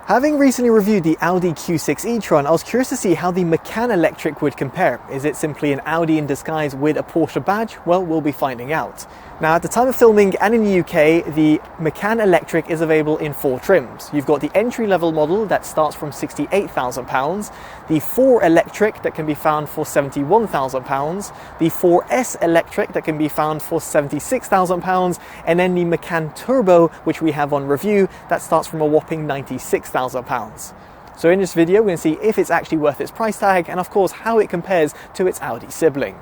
Having recently reviewed the Audi Q6 e-tron, I was curious to see how the Macan Electric would compare. Is it simply an Audi in disguise with a Porsche badge? Well, we'll be finding out. Now, at the time of filming and in the UK, the Macan Electric is available in 4 trims. You've got the entry-level model that starts from £68,000, the 4 Electric that can be found for £71,000, the 4S Electric that can be found for £76,000, and then the Macan Turbo, which we have on review, that starts from a whopping £96,000. So in this video, we're going to see if it's actually worth its price tag and of course how it compares to its Audi sibling.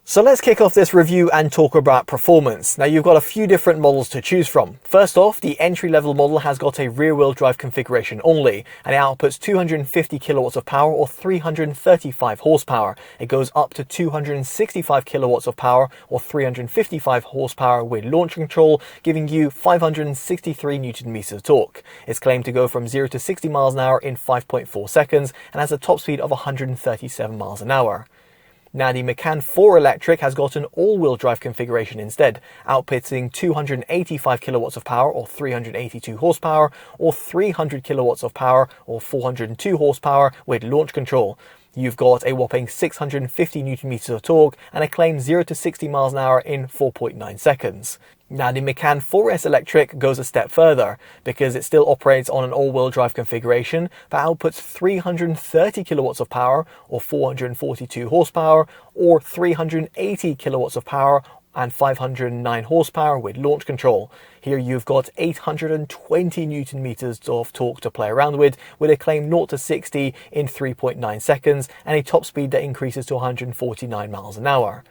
So let's kick off this review and talk about performance. Now you've got a few different models to choose from. First off, the entry-level model has got a rear-wheel drive configuration only, and it outputs 250 kilowatts of power or 335 horsepower. It goes up to 265 kilowatts of power or 355 horsepower with launch control, giving you 563 Newton meters of torque. It's claimed to go from 0 to 60 miles an hour in 5.4 seconds and has a top speed of 137 miles an hour. Now the Macan 4 Electric has got an all-wheel drive configuration instead, outputting 285 kilowatts of power or 382 horsepower or 300 kilowatts of power or 402 horsepower with launch control. You've got a whopping 650 Newton meters of torque and a claimed 0 to 60 miles an hour in 4.9 seconds. Now the Macan 4S Electric goes a step further because it still operates on an all-wheel drive configuration that outputs 330 kilowatts of power or 442 horsepower or 380 kilowatts of power and 509 horsepower with launch control. Here you've got 820 Newton meters of torque to play around with a claimed 0 to 60 in 3.9 seconds and a top speed that increases to 149 miles an hour.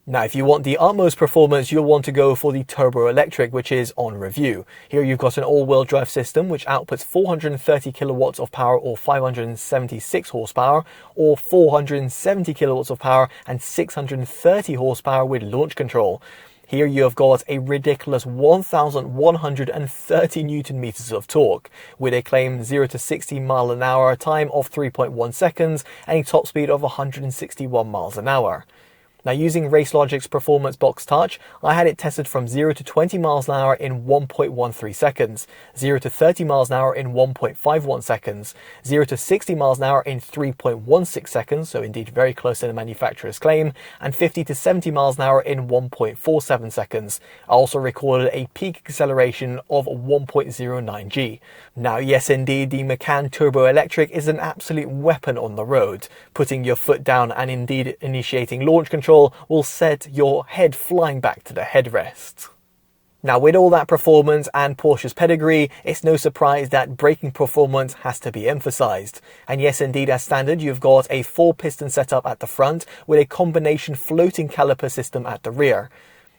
Now, if you want the utmost performance, you'll want to go for the Turbo Electric, which is on review. Here you've got an all-wheel drive system which outputs 430 kilowatts of power or 576 horsepower or 470 kilowatts of power and 630 horsepower with launch control. Here you have got a ridiculous 1,130 Newton meters of torque with a claimed 0 to 60 mile an hour time of 3.1 seconds and a top speed of 161 miles an hour. Now using RaceLogic's Performance Box Touch, I had it tested from 0 to 20 miles an hour in 1.13 seconds, 0 to 30 miles an hour in 1.51 seconds, 0 to 60 miles an hour in 3.16 seconds, so indeed very close to the manufacturer's claim, and 50 to 70 miles an hour in 1.47 seconds. I also recorded a peak acceleration of 1.09 G. Now yes indeed, the Macan Turbo Electric is an absolute weapon on the road. Putting your foot down and indeed initiating launch control will set your head flying back to the headrest. Now with all that performance and Porsche's pedigree, it's no surprise that braking performance has to be emphasized. And yes indeed, as standard, you've got a 4-piston setup at the front with a combination floating caliper system at the rear.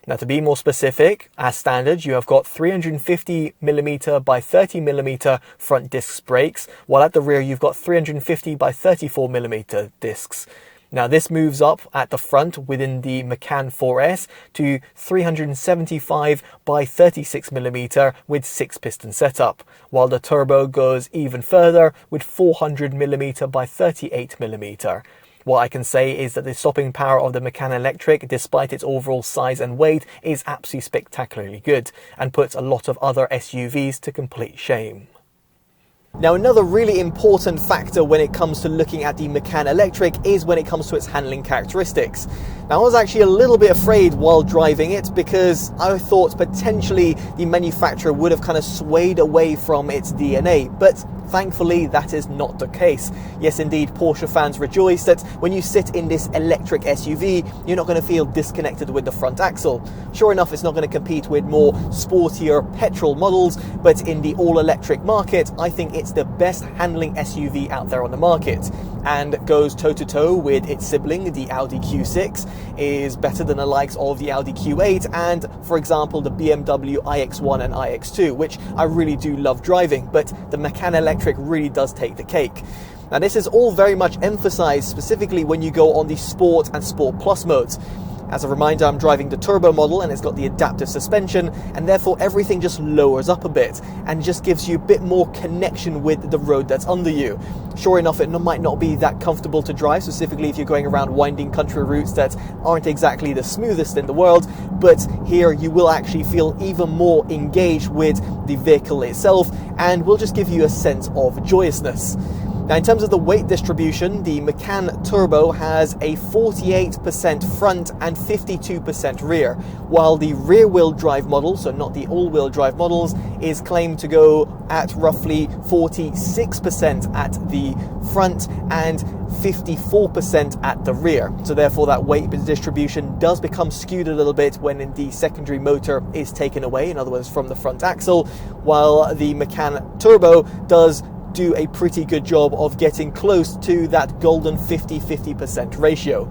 Now to be more specific, as standard you have got 350mm by 30mm front disc brakes, while at the rear you've got 350 by 34mm discs. Now this moves up at the front within the Macan 4S to 375 by 36mm with 6-piston setup, while the turbo goes even further with 400mm by 38mm. What I can say is that the stopping power of the Macan Electric, despite its overall size and weight, is absolutely spectacularly good and puts a lot of other SUVs to complete shame. Now another really important factor when it comes to looking at the Macan Electric is when it comes to its handling characteristics. Now I was actually a little bit afraid while driving it because I thought potentially the manufacturer would have kind of swayed away from its DNA, but thankfully that is not the case. Yes indeed, Porsche fans rejoice that when you sit in this electric SUV, you're not going to feel disconnected with the front axle. Sure enough, it's not going to compete with more sportier petrol models, but in the all-electric market, I think it's the best handling SUV out there on the market, and goes toe-to-toe with its sibling, the Audi Q6, is better than the likes of the Audi Q8 and, for example, the BMW iX1 and iX2, which I really do love driving, but the Macan Electric really does take the cake. Now this is all very much emphasized specifically when you go on the Sport and Sport Plus modes. As a reminder, I'm driving the turbo model and it's got the adaptive suspension, and therefore everything just lowers up a bit and just gives you a bit more connection with the road that's under you. Sure enough, it might not be that comfortable to drive, specifically if you're going around winding country routes that aren't exactly the smoothest in the world, but here you will actually feel even more engaged with the vehicle itself and will just give you a sense of joyousness. Now, in terms of the weight distribution, the Macan Turbo has a 48% front and 52% rear, while the rear-wheel drive model, so not the all-wheel drive models, is claimed to go at roughly 46% at the front and 54% at the rear. So therefore that weight distribution does become skewed a little bit when the secondary motor is taken away, in other words from the front axle, while the Macan Turbo does do a pretty good job of getting close to that golden 50-50% ratio.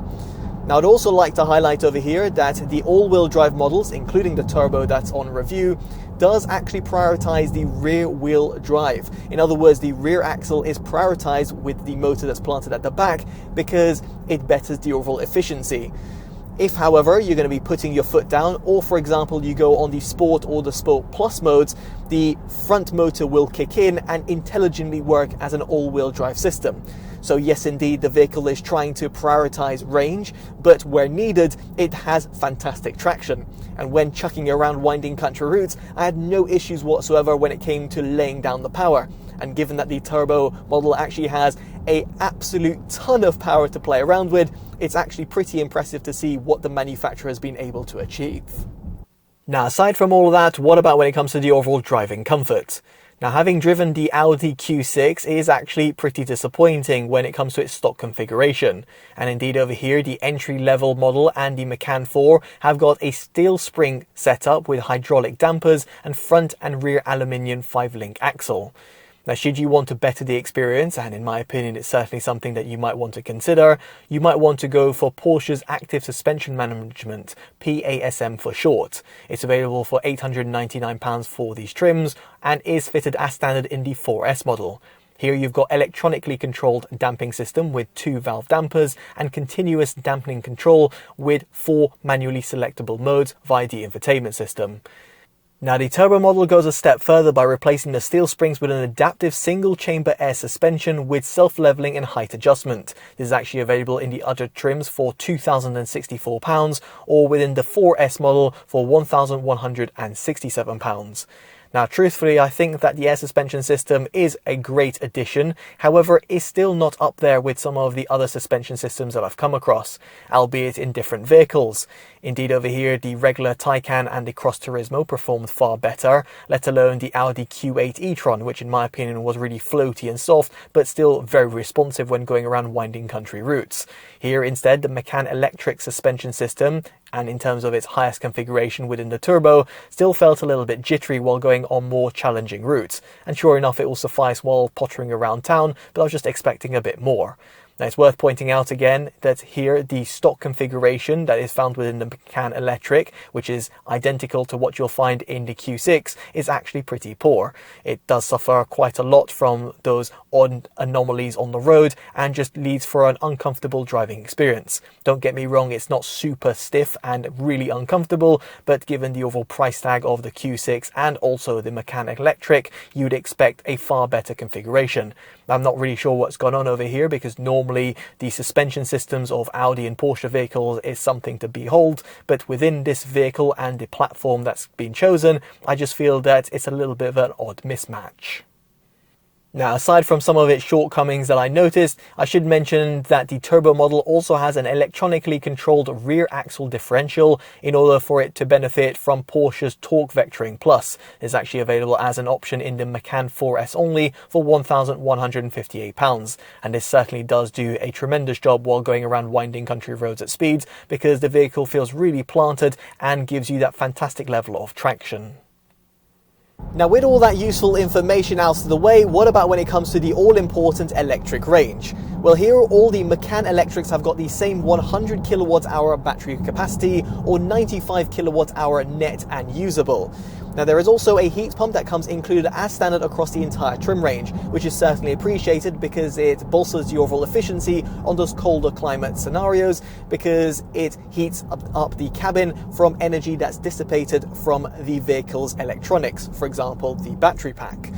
Now, I'd also like to highlight over here that the all-wheel drive models, including the Turbo that's on review, does actually prioritize the rear wheel drive. In other words, the rear axle is prioritized with the motor that's planted at the back because it betters the overall efficiency. If, however, you're going to be putting your foot down, or for example, you go on the Sport or the Sport Plus modes, the front motor will kick in and intelligently work as an all-wheel drive system. So yes, indeed, the vehicle is trying to prioritize range, but where needed, it has fantastic traction. And when chucking around winding country routes, I had no issues whatsoever when it came to laying down the power. And given that the Turbo model actually has an absolute ton of power to play around with, it's actually pretty impressive to see what the manufacturer has been able to achieve. Now, aside from all of that, what about when it comes to the overall driving comfort? Now, having driven the Audi Q6 is actually pretty disappointing when it comes to its stock configuration. And indeed over here, the entry-level model and the Macan 4 have got a steel spring setup with hydraulic dampers and front and rear aluminium 5-link axle. Now, should you want to better the experience, and in my opinion it's certainly something that you might want to consider, you might want to go for Porsche's Active Suspension Management, PASM for short. It's available for £899 for these trims and is fitted as standard in the 4S model. Here you've got electronically controlled damping system with 2 valve dampers and continuous dampening control with 4 manually selectable modes via the infotainment system. Now, the turbo model goes a step further by replacing the steel springs with an adaptive single-chamber air suspension with self-leveling and height adjustment. This is actually available in the other trims for £2,064 or within the 4S model for £1,167. Now, truthfully, I think that the air suspension system is a great addition. However, it's still not up there with some of the other suspension systems that I've come across, albeit in different vehicles. Indeed, over here, the regular Taycan and the Cross Turismo performed far better, let alone the Audi Q8 e-tron, which in my opinion was really floaty and soft, but still very responsive when going around winding country routes. Here, instead, the Macan Electric suspension system, and in terms of its highest configuration within the turbo, still felt a little bit jittery while going on more challenging routes. And sure enough, it will suffice while pottering around town, but I was just expecting a bit more. Now, it's worth pointing out again that here the stock configuration that is found within the Macan Electric, which is identical to what you'll find in the Q6, is actually pretty poor. It does suffer quite a lot from those odd anomalies on the road and just leads for an uncomfortable driving experience. Don't get me wrong, it's not super stiff and really uncomfortable, but given the overall price tag of the Q6 and also the Macan Electric, you'd expect a far better configuration. I'm not really sure what's gone on over here because normally the suspension systems of Audi and Porsche vehicles is something to behold, but within this vehicle and the platform that's been chosen, I just feel that it's a little bit of an odd mismatch. Now, aside from some of its shortcomings that I noticed, I should mention that the turbo model also has an electronically controlled rear axle differential in order for it to benefit from Porsche's Torque Vectoring Plus. It's actually available as an option in the Macan 4S only for £1,158. And this certainly does do a tremendous job while going around winding country roads at speeds because the vehicle feels really planted and gives you that fantastic level of traction. Now, with all that useful information out of the way, what about when it comes to the all-important electric range? Well, here all the Macan Electrics have got the same 100 kilowatt hour battery capacity, or 95 kilowatt hour net and usable. Now, there is also a heat pump that comes included as standard across the entire trim range, which is certainly appreciated because it bolsters the overall efficiency on those colder climate scenarios, because it heats up the cabin from energy that's dissipated from the vehicle's electronics, for example, the battery pack.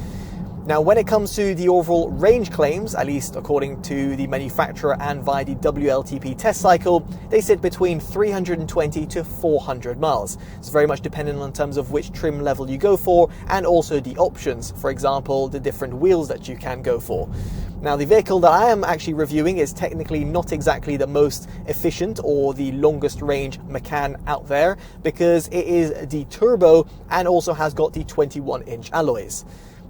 Now, when it comes to the overall range claims, at least according to the manufacturer and via the WLTP test cycle, they sit between 320 to 400 miles. It's very much dependent on terms of which trim level you go for, and also the options, for example, the different wheels that you can go for. Now, the vehicle that I am actually reviewing is technically not exactly the most efficient or the longest range Macan out there, because it is the turbo and also has got the 21-inch alloys.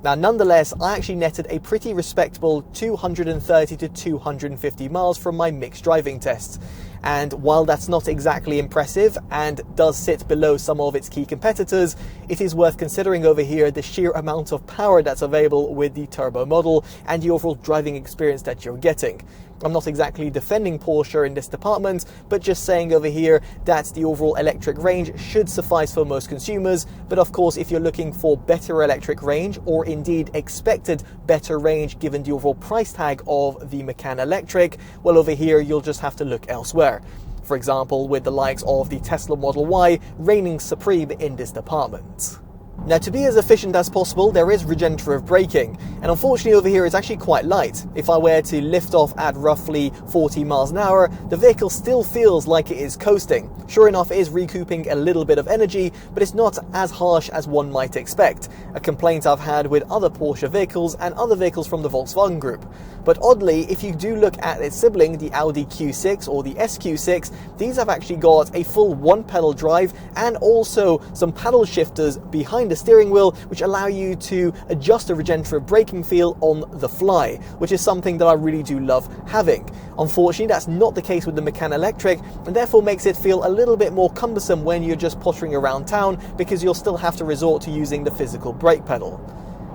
Now, nonetheless, I actually netted a pretty respectable 230 to 250 miles from my mixed driving tests. And while that's not exactly impressive and does sit below some of its key competitors, it is worth considering over here the sheer amount of power that's available with the turbo model and the overall driving experience that you're getting. I'm not exactly defending Porsche in this department, but just saying over here that the overall electric range should suffice for most consumers. But of course, if you're looking for better electric range, or indeed expected better range given the overall price tag of the Macan Electric, well, over here you'll just have to look elsewhere. For example, with the likes of the Tesla Model Y reigning supreme in this department. Now, to be as efficient as possible, there is regenerative braking, and unfortunately over here it's actually quite light. If I were to lift off at roughly 40 miles an hour, the vehicle still feels like it is coasting. Sure enough, it is recouping a little bit of energy, but it's not as harsh as one might expect, a complaint I've had with other Porsche vehicles and other vehicles from the Volkswagen Group. But oddly, if you do look at its sibling, the Audi Q6 or the SQ6, these have actually got a full one-pedal drive and also some paddle shifters behind the steering wheel, which allow you to adjust the regenerative braking feel on the fly, which is something that I really do love having. Unfortunately, that's not the case with the Macan Electric, and therefore makes it feel a little bit more cumbersome when you're just pottering around town, because you'll still have to resort to using the physical brake pedal.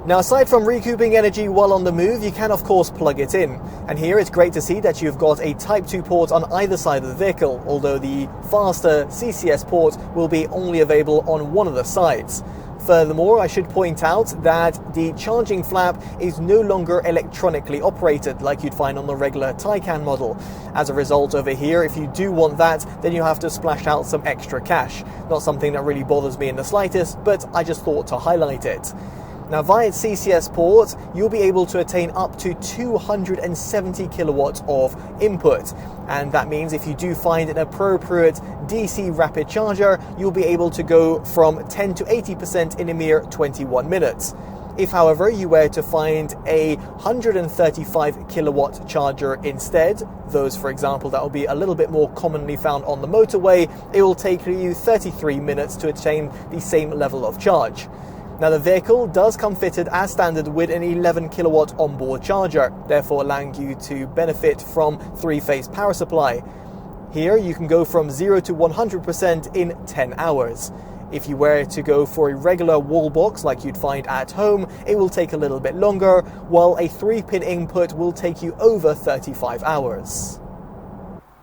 Now, aside from recouping energy while on the move, you can of course plug it in. And here it's great to see that you've got a Type 2 port on either side of the vehicle, although the faster CCS port will be only available on one of the sides. Furthermore, I should point out that the charging flap is no longer electronically operated like you'd find on the regular Taycan model. As a result, over here, if you do want that, then you have to splash out some extra cash. Not something that really bothers me in the slightest, but I just thought to highlight it. Now, via CCS port, you'll be able to attain up to 270 kilowatts of input. And that means if you do find an appropriate DC rapid charger, you'll be able to go from 10 to 80% in a mere 21 minutes. If, however, you were to find a 135 kilowatt charger instead, those, for example, that will be a little bit more commonly found on the motorway, it will take you 33 minutes to attain the same level of charge. Now, the vehicle does come fitted as standard with an 11 kilowatt onboard charger, therefore allowing you to benefit from 3-phase power supply. Here you can go from 0 to 100% in 10 hours. If you were to go for a regular wall box like you'd find at home, it will take a little bit longer, while a 3-pin input will take you over 35 hours.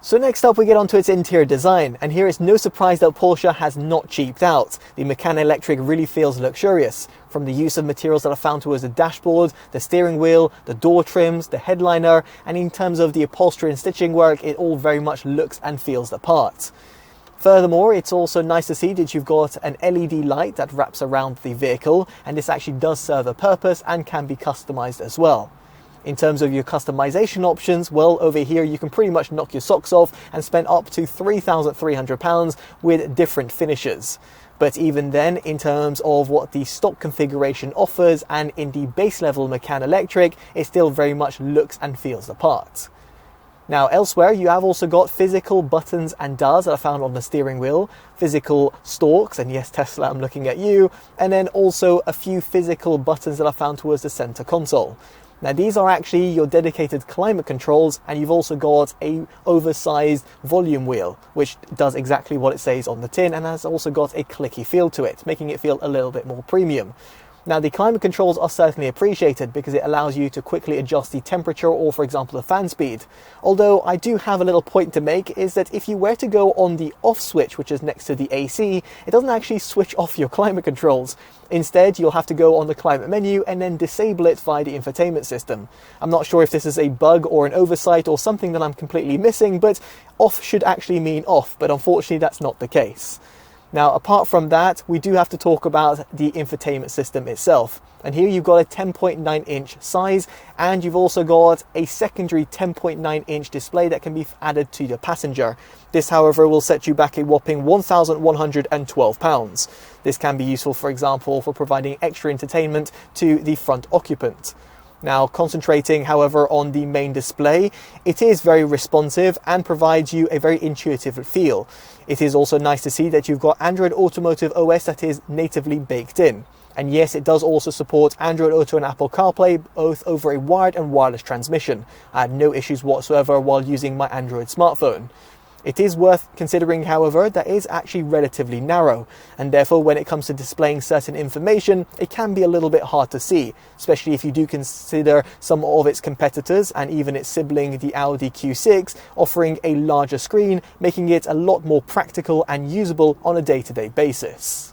So next up we get onto its interior design, and here it's no surprise that Porsche has not cheaped out. The Macan Electric really feels luxurious, from the use of materials that are found towards the dashboard, the steering wheel, the door trims, the headliner, and in terms of the upholstery and stitching work, it all very much looks and feels the part. Furthermore, it's also nice to see that you've got an LED light that wraps around the vehicle, and this actually does serve a purpose and can be customized as well. In terms of your customization options, well, over here you can pretty much knock your socks off and spend up to £3,300 with different finishes. But even then, in terms of what the stock configuration offers and in the base level Macan Electric, it still very much looks and feels the part. Now, elsewhere, you have also got physical buttons and dials that are found on the steering wheel, physical stalks, and yes, Tesla, I'm looking at you, and then also a few physical buttons that are found towards the center console. Now, these are actually your dedicated climate controls, and you've also got a oversized volume wheel, which does exactly what it says on the tin and has also got a clicky feel to it, making it feel a little bit more premium. Now, the climate controls are certainly appreciated because it allows you to quickly adjust the temperature or, for example, the fan speed. Although I do have a little point to make, is that if you were to go on the off switch, which is next to the AC, it doesn't actually switch off your climate controls. Instead, you'll have to go on the climate menu and then disable it via the infotainment system. I'm not sure if this is a bug or an oversight or something that I'm completely missing, but off should actually mean off, but unfortunately that's not the case. Now, apart from that, we do have to talk about the infotainment system itself. And here you've got a 10.9 inch size, and you've also got a secondary 10.9 inch display that can be added to the passenger. This, however, will set you back a whopping £1,112. This can be useful, for example, for providing extra entertainment to the front occupant. Now, concentrating, however, on the main display, it is very responsive and provides you a very intuitive feel. It is also nice to see that you've got Android Automotive OS that is natively baked in. And yes, it does also support Android Auto and Apple CarPlay, both over a wired and wireless transmission. I had no issues whatsoever while using my Android smartphone. It is worth considering, however, that it is actually relatively narrow, and therefore when it comes to displaying certain information, it can be a little bit hard to see, especially if you do consider some of its competitors and even its sibling, the Audi Q6, offering a larger screen, making it a lot more practical and usable on a day-to-day basis.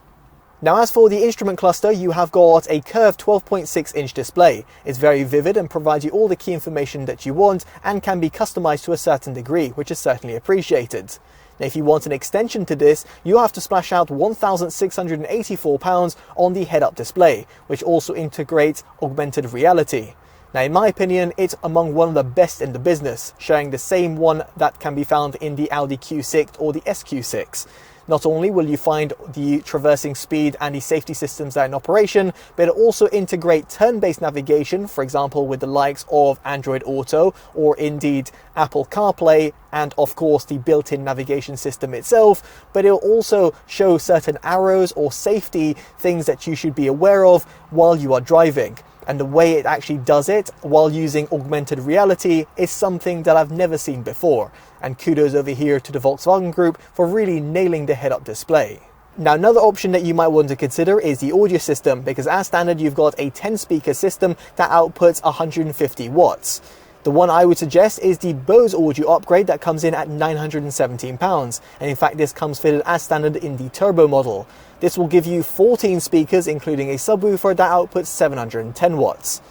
Now, as for the instrument cluster, you have got a curved 12.6 inch display. It's very vivid and provides you all the key information that you want and can be customized to a certain degree, which is certainly appreciated. Now, if you want an extension to this, you have to splash out £1,684 on the head-up display, which also integrates augmented reality. Now, in my opinion, it's among one of the best in the business, sharing the same one that can be found in the Audi Q6 or the SQ6. Not only will you find the traversing speed and the safety systems that are in operation, but it also integrates turn-based navigation, for example with the likes of Android Auto or indeed Apple CarPlay, and of course the built-in navigation system itself, but it'll also show certain arrows or safety things that you should be aware of while you are driving. And the way it actually does it while using augmented reality is something that I've never seen before. And kudos over here to the Volkswagen Group for really nailing the head-up display. Now, another option that you might want to consider is the audio system, because as standard you've got a 10-speaker system that outputs 150 watts. The one I would suggest is the Bose audio upgrade that comes in at £917, and in fact this comes fitted as standard in the turbo model. This will give you 14 speakers including a subwoofer that outputs 710 watts.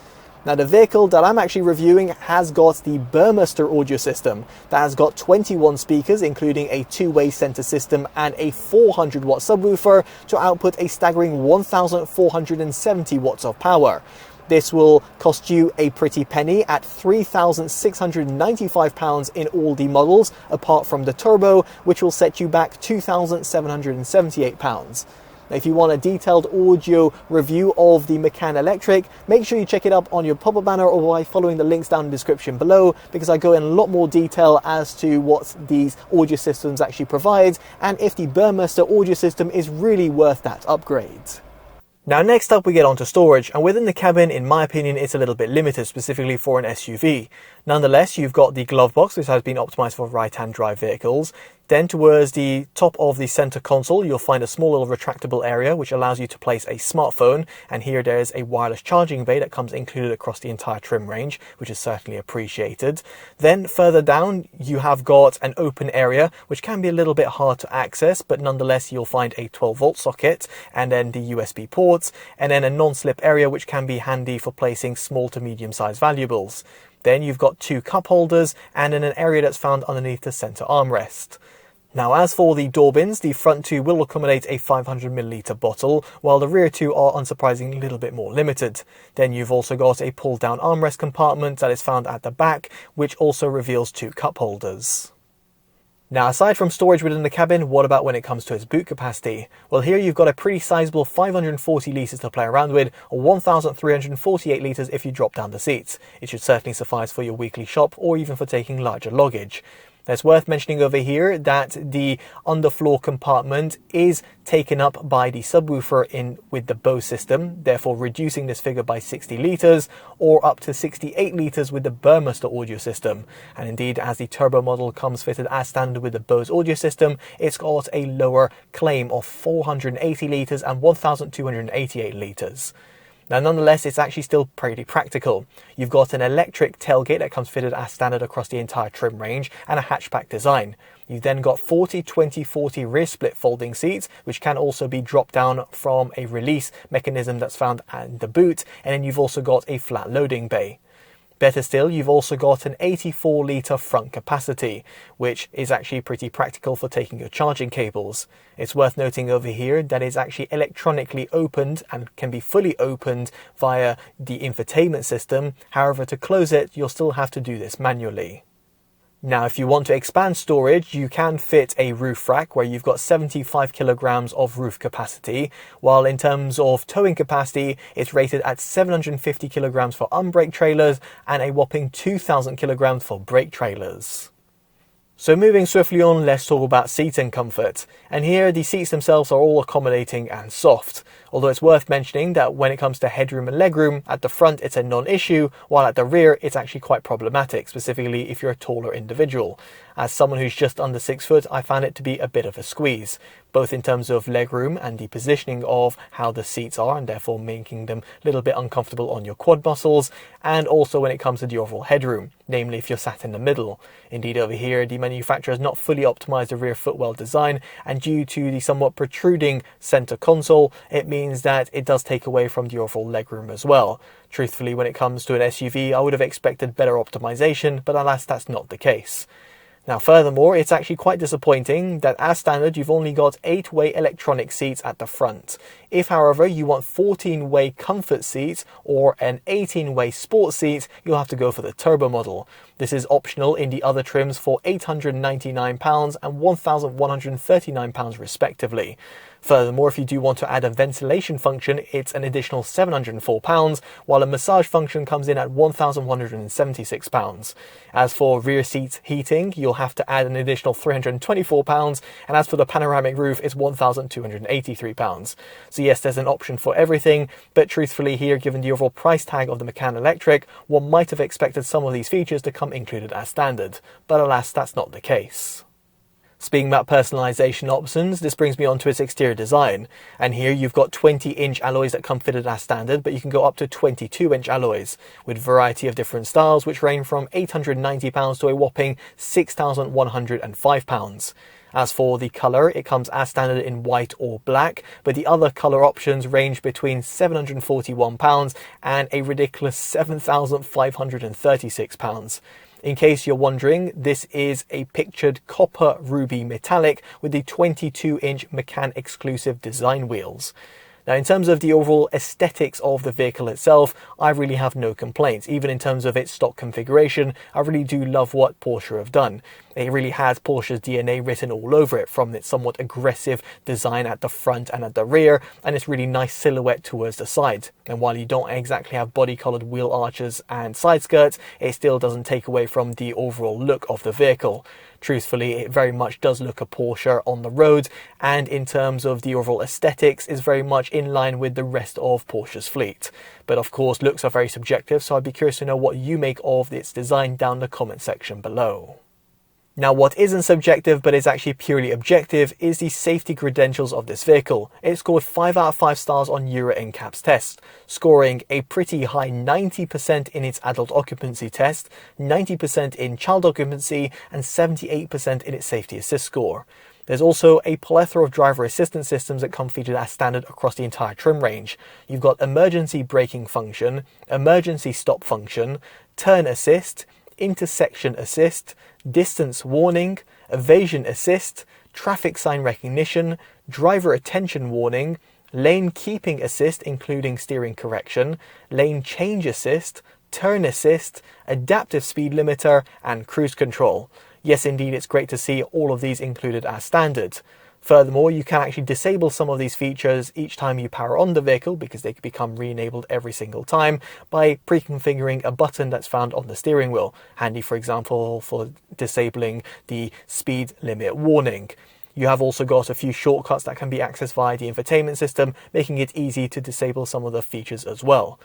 Now, the vehicle that I'm actually reviewing has got the Burmester audio system that has got 21 speakers including a two-way center system and a 400 watt subwoofer to output a staggering 1470 watts of power. This will cost you a pretty penny at £3,695 in all the models, apart from the turbo, which will set you back £2,778. Now, if you want a detailed audio review of the Macan Electric, make sure you check it up on your pop-up banner or by following the links down in the description below, because I go in a lot more detail as to what these audio systems actually provide and if the Burmester audio system is really worth that upgrade. Now, next up we get onto storage, and within the cabin, in my opinion, it's a little bit limited, specifically for an SUV. Nonetheless, you've got the glove box, which has been optimized for right-hand drive vehicles. Then towards the top of the center console, you'll find a small little retractable area which allows you to place a smartphone, and here there's a wireless charging bay that comes included across the entire trim range, which is certainly appreciated. Then further down you have got an open area which can be a little bit hard to access, but nonetheless you'll find a 12-volt socket and then the USB ports, and then a non-slip area which can be handy for placing small to medium-sized valuables. Then you've got two cup holders and then an area that's found underneath the center armrest. Now, as for the door bins, the front two will accommodate a 500ml bottle, while the rear two are unsurprisingly a little bit more limited. Then you've also got a pull-down armrest compartment that is found at the back, which also reveals two cup holders. Now, aside from storage within the cabin, what about when it comes to its boot capacity? Well, here you've got a pretty sizable 540 litres to play around with, or 1,348 litres if you drop down the seats. It should certainly suffice for your weekly shop or even for taking larger luggage. Now, it's worth mentioning over here that the underfloor compartment is taken up by the subwoofer with the Bose system, therefore reducing this figure by 60 litres or up to 68 litres with the Burmester audio system. And indeed, as the turbo model comes fitted as standard with the Bose audio system, it's got a lower claim of 480 litres and 1,288 litres. Now, nonetheless, it's actually still pretty practical. You've got an electric tailgate that comes fitted as standard across the entire trim range and a hatchback design. You've then got 40-20-40 rear split folding seats, which can also be dropped down from a release mechanism that's found in the boot, and then you've also got a flat loading bay. Better still, you've also got an 84-litre front capacity, which is actually pretty practical for taking your charging cables. It's worth noting over here that it's actually electronically opened and can be fully opened via the infotainment system. However, to close it, you'll still have to do this manually. Now, if you want to expand storage, you can fit a roof rack where you've got 75 kilograms of roof capacity, while in terms of towing capacity, it's rated at 750 kilograms for unbrake trailers and a whopping 2,000 kilograms for brake trailers. So moving swiftly on, let's talk about seating comfort. And here, the seats themselves are all accommodating and soft. Although it's worth mentioning that when it comes to headroom and legroom, at the front it's a non-issue, while at the rear it's actually quite problematic, specifically if you're a taller individual. As someone who's just under 6 foot, I found it to be a bit of a squeeze, both in terms of legroom and the positioning of how the seats are, and therefore making them a little bit uncomfortable on your quad muscles, and also when it comes to the overall headroom, namely if you're sat in the middle. Indeed, over here, the manufacturer has not fully optimized the rear footwell design, and due to the somewhat protruding center console, it means that it does take away from the overall legroom as well. Truthfully, when it comes to an SUV, I would have expected better optimization, but alas, that's not the case. Now, furthermore, it's actually quite disappointing that as standard, you've only got 8-way electronic seats at the front. If, however, you want 14-way comfort seats or an 18-way sport seat, you'll have to go for the turbo model. This is optional in the other trims for £899 and £1,139 respectively. Furthermore, if you do want to add a ventilation function, it's an additional £704, while a massage function comes in at £1,176. As for rear seat heating, you'll have to add an additional £324, and as for the panoramic roof, it's £1,283. So yes, there's an option for everything, but truthfully here, given the overall price tag of the Macan Electric, one might have expected some of these features to come included as standard, but alas, that's not the case. Speaking about personalization options, this brings me on to its exterior design. And here you've got 20-inch alloys that come fitted as standard, but you can go up to 22-inch alloys with a variety of different styles, which range from £890 to a whopping £6,105. As for the colour, it comes as standard in white or black, but the other colour options range between £741 and a ridiculous £7,536. In case you're wondering, this is a pictured copper ruby metallic with the 22-inch Macan exclusive design wheels. Now, in terms of the overall aesthetics of the vehicle itself, I really have no complaints. Even in terms of its stock configuration, I really do love what Porsche have done. It really has Porsche's DNA written all over it, from its somewhat aggressive design at the front and at the rear, and its really nice silhouette towards the side. And while you don't exactly have body-coloured wheel arches and side skirts, it still doesn't take away from the overall look of the vehicle. Truthfully, it very much does look a Porsche on the road, and in terms of the overall aesthetics, is very much in line with the rest of Porsche's fleet. But of course, looks are very subjective, so I'd be curious to know what you make of its design down in the comment section below. Now, what isn't subjective but is actually purely objective is the safety credentials of this vehicle. It scored 5 out of 5 stars on Euro NCAP's test, scoring a pretty high 90% in its adult occupancy test, 90% in child occupancy, and 78% in its safety assist score. There's also a plethora of driver assistance systems that come featured as standard across the entire trim range. You've got emergency braking function, emergency stop function, turn assist, intersection assist, distance warning, evasion assist, traffic sign recognition, driver attention warning, lane keeping assist including steering correction, lane change assist, turn assist, adaptive speed limiter, and cruise control. Yes, indeed, it's great to see all of these included as standard. Furthermore, you can actually disable some of these features each time you power on the vehicle, because they can become re-enabled every single time by pre-configuring a button that's found on the steering wheel. Handy, for example, for disabling the speed limit warning. You have also got a few shortcuts that can be accessed via the infotainment system, making it easy to disable some of the features as well.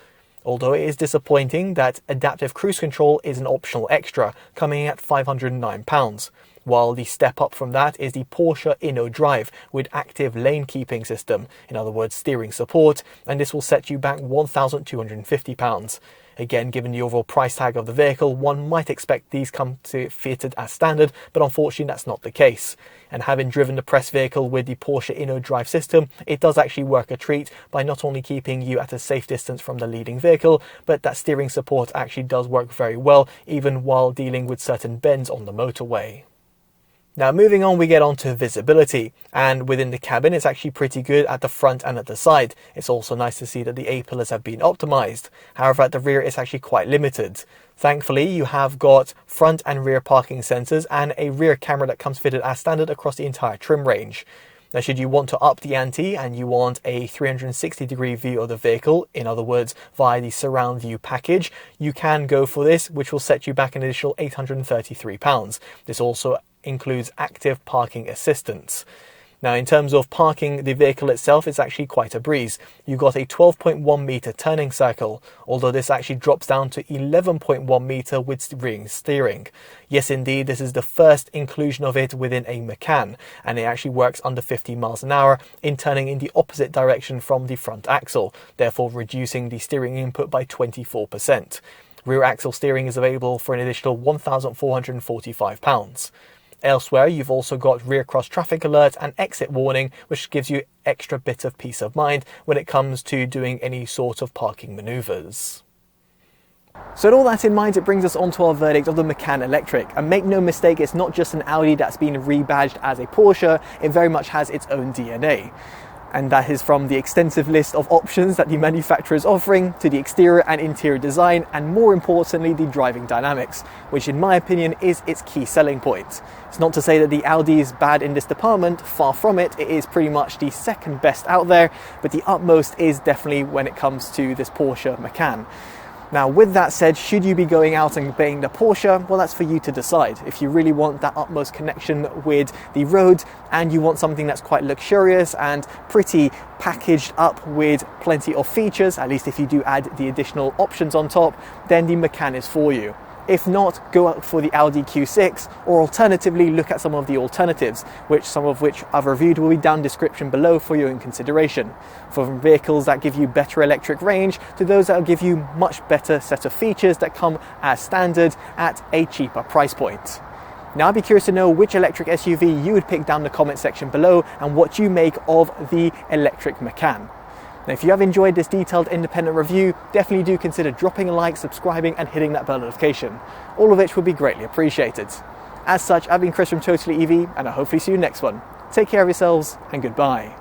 Although it is disappointing that adaptive cruise control is an optional extra, coming at £509. while the step up from that is the Porsche InnoDrive with active lane keeping system, in other words steering support, and this will set you back £1,250. Again, given the overall price tag of the vehicle, one might expect these come to fitted as standard, but unfortunately that's not the case. And having driven the press vehicle with the Porsche InnoDrive system, it does actually work a treat by not only keeping you at a safe distance from the leading vehicle, but that steering support actually does work very well, even while dealing with certain bends on the motorway. Now moving on, we get on to visibility, and within the cabin it's actually pretty good at the front and at the side. It's also nice to see that the A-pillars have been optimized. However, at the rear it's actually quite limited. Thankfully, you have got front and rear parking sensors and a rear camera that comes fitted as standard across the entire trim range. Now, should you want to up the ante and you want a 360-degree view of the vehicle, in other words, via the surround view package, you can go for this, which will set you back an additional £833. This also includes active parking assistance. Now, in terms of parking the vehicle itself, it's actually quite a breeze. You've got a 12.1 meter turning circle, although this actually drops down to 11.1 meter with ring steering. Yes, indeed, this is the first inclusion of it within a Macan, and it actually works under 50 miles an hour in turning in the opposite direction from the front axle, therefore reducing the steering input by 24%. Rear axle steering is available for an additional £1,445. Elsewhere, you've also got rear cross traffic alert and exit warning, which gives you extra bit of peace of mind when it comes to doing any sort of parking maneuvers. So with all that in mind, it brings us on to our verdict of the Macan Electric. And make no mistake, it's not just an Audi that's been rebadged as a Porsche, it very much has its own DNA. And that is from the extensive list of options that the manufacturer is offering, to the exterior and interior design, and more importantly, the driving dynamics, which in my opinion is its key selling point. It's not to say that the Audi is bad in this department, far from it. It is pretty much the second best out there, but the utmost is definitely when it comes to this Porsche Macan. Now, with that said, should you be going out and buying the Porsche? Well, that's for you to decide. If you really want that utmost connection with the road and you want something that's quite luxurious and pretty packaged up with plenty of features, at least if you do add the additional options on top, then the Macan is for you. If not, go out for the Audi Q6, or alternatively look at some of the alternatives, some of which I've reviewed will be down in the description below for your own consideration. From vehicles that give you better electric range to those that will give you much better set of features that come as standard at a cheaper price point. Now, I'd be curious to know which electric SUV you would pick down in the comment section below and what you make of the electric Macan. Now, if you have enjoyed this detailed independent review, definitely do consider dropping a like, subscribing and hitting that bell notification, all of which would be greatly appreciated. As such, I've been Chris from TotallyEV, and I'll hopefully see you next one. Take care of yourselves and goodbye.